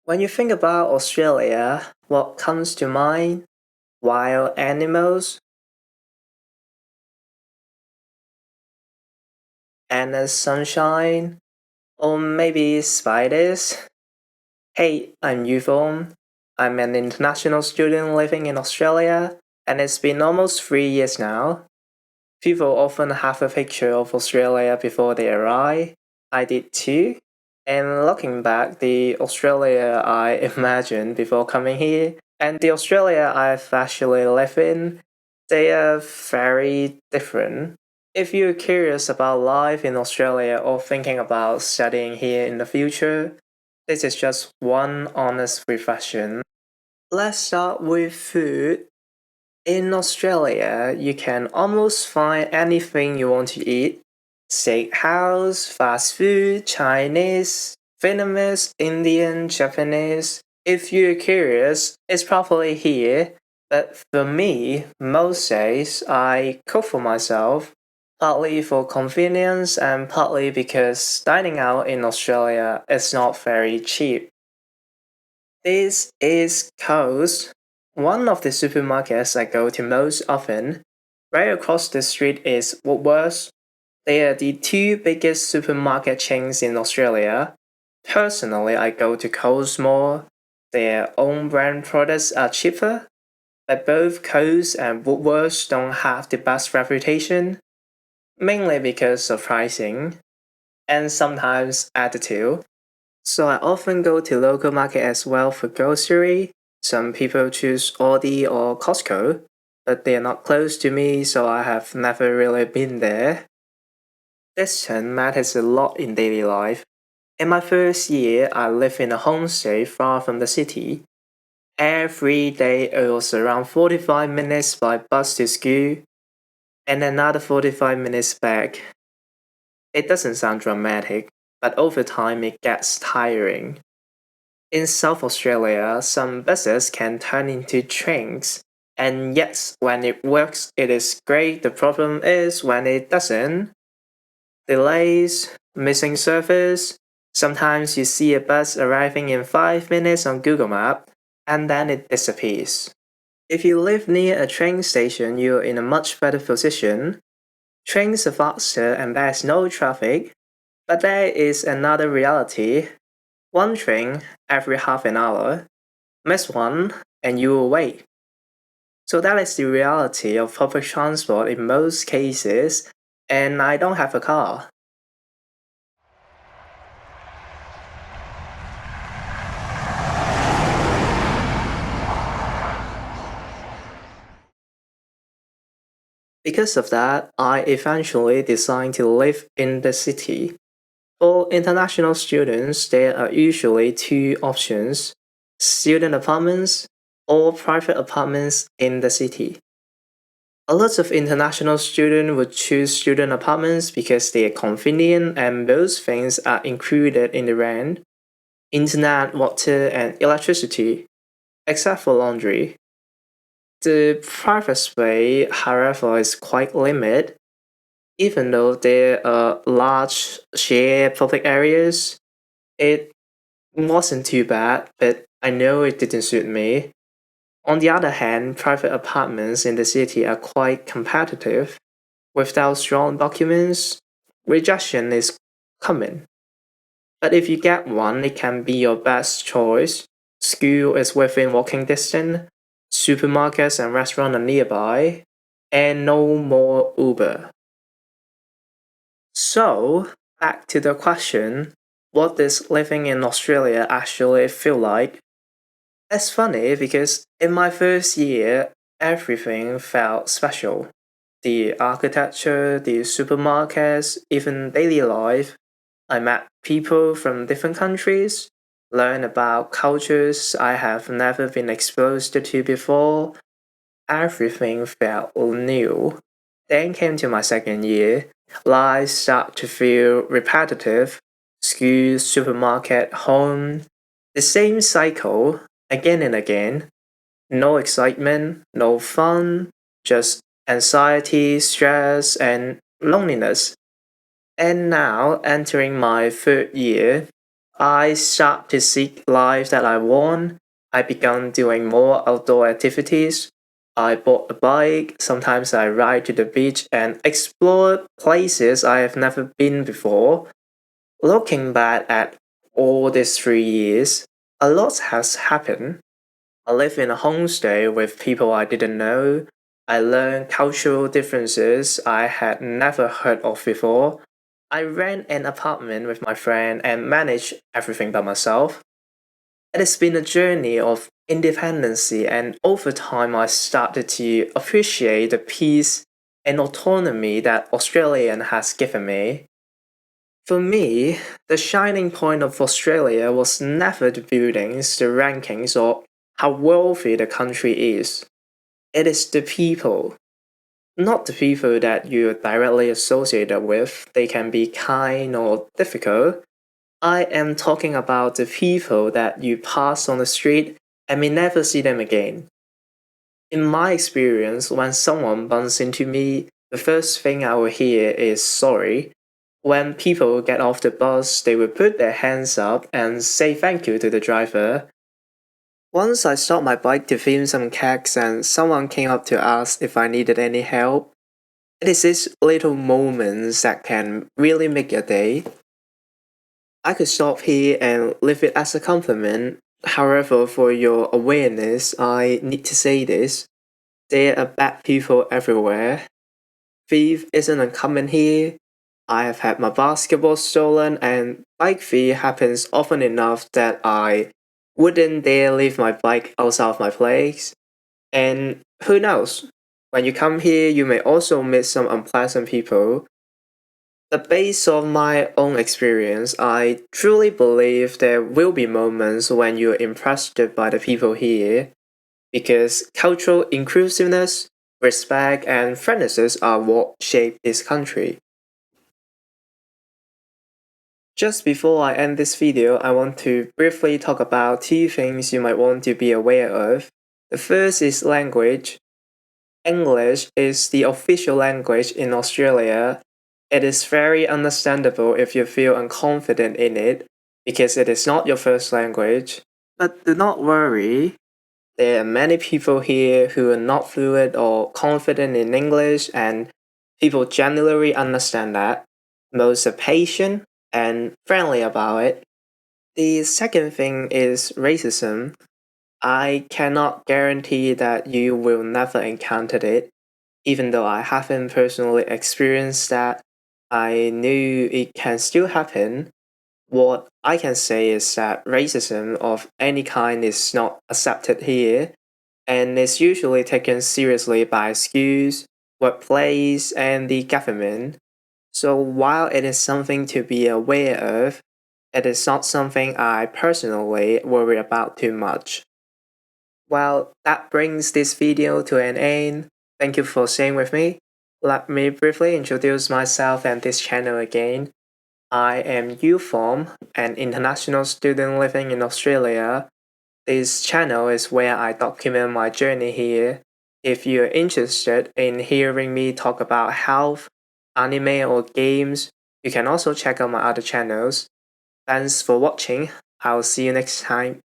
When you think about Australia, what comes to mind? Wild animals, endless sunshine, or maybe spiders? Hey, I'm YUFORM. I'm an international student living in Australia, and it's been almost 3 years now. People often have a picture of Australia before they arrive. I did too. And looking back, the Australia I imagined before coming here and the Australia I've actually lived in, they are very different. If you're curious about life in Australia or thinking about studying here in the future, this is just one honest reflection. Let's start with food. In Australia, you can almost find anything you want to eat. Steakhouse, fast food, Chinese, Vietnamese, Indian, Japanese. If you're curious, it's probably here. But for me, most days I cook for myself, partly for convenience and partly because dining out in Australia is not very cheap. This is Coast, one of the supermarkets I go to most often. Right across the street is Woolworths. They are the two biggest supermarket chains in Australia. Personally, I go to Coles more. Their own brand products are cheaper, but both Coles and Woolworths don't have the best reputation, mainly because of pricing and sometimes attitude. So I often go to local market as well for grocery. Some people choose Aldi or Costco, but they are not close to me, so I have never really been there. Distance matters a lot in daily life. In my first year, I lived in a homestay far from the city. Every day it was around 45 minutes by bus to school, and another 45 minutes back. It doesn't sound dramatic, but over time it gets tiring. In South Australia, some buses can turn into trains. And yes, when it works, it is great. The problem is when it doesn't. Delays, missing service. Sometimes you see a bus arriving in 5 minutes on Google Map, and then it disappears. If you live near a train station, you're in a much better position. Trains are faster and there's no traffic. But there is another reality. One train every half an hour. Miss one, and you will wait. So that is the reality of public transport in most cases, and I don't have a car. Because of that, I eventually decided to live in the city. For international students, there are usually two options: student apartments or private apartments in the city. A lot of international students would choose student apartments because they are convenient and most things are included in the rent: internet, water, and electricity, except for laundry. The private space, however, is quite limited. Even though there are large shared public areas, it wasn't too bad, but I know it didn't suit me. On the other hand, private apartments in the city are quite competitive. Without strong documents, rejection is common. But if you get one, it can be your best choice. School is within walking distance, supermarkets and restaurants are nearby, and no more Uber. So, back to the question, what does living in Australia actually feel like? It's funny because in my first year, everything felt special. The architecture, the supermarkets, even daily life. I met people from different countries, learned about cultures I have never been exposed to before. Everything felt new. Then came to my second year. Life started to feel repetitive. School, supermarket, home. The same cycle, again and again. No excitement, no fun, just anxiety, stress, and loneliness. And now, entering my third year, I start to seek life that I want. I began doing more outdoor activities. I bought a bike. Sometimes I ride to the beach and explore places I have never been before. Looking back at all these 3 years, a lot has happened. I live in a homestay with people I didn't know. I learned cultural differences I had never heard of before. I rent an apartment with my friend and manage everything by myself. It has been a journey of independency, and over time, I started to appreciate the peace and autonomy that Australia has given me. For me, the shining point of Australia was never the buildings, the rankings, or how wealthy the country is. It is the people. Not the people that you're directly associated with. They can be kind or difficult. I am talking about the people that you pass on the street and may never see them again. In my experience, when someone bumps into me, the first thing I will hear is sorry. When people get off the bus, they will put their hands up and say thank you to the driver. Once I stopped my bike to film some cakes and someone came up to ask if I needed any help. It is these little moments that can really make your day. I could stop here and leave it as a compliment. However, for your awareness, I need to say this. There are bad people everywhere. Thief isn't uncommon here. I have had my basketball stolen, and bike thief happens often enough that I wouldn't dare leave my bike outside of my place. And who knows? When you come here, you may also meet some unpleasant people. But based on my own experience, I truly believe there will be moments when you're impressed by the people here, because cultural inclusiveness, respect, and friendliness are what shape this country. Just before I end this video, I want to briefly talk about 2 things you might want to be aware of. The first is language. English is the official language in Australia. It is very understandable if you feel unconfident in it, because it is not your first language. But do not worry, there are many people here who are not fluent or confident in English, and people generally understand that. Most are patient and friendly about it. The second thing is racism. I cannot guarantee that you will never encounter it. Even though I haven't personally experienced that, I knew it can still happen. What I can say is that racism of any kind is not accepted here, and is usually taken seriously by schools, workplace, and the government. So while it is something to be aware of, it is not something I personally worry about too much. Well, that brings this video to an end. Thank you for staying with me. Let me briefly introduce myself and this channel again. I am YUFORM, an international student living in Australia. This channel is where I document my journey here. If you're interested in hearing me talk about health, anime, or games, you can also check out my other channels. Thanks for watching. I'll see you next time.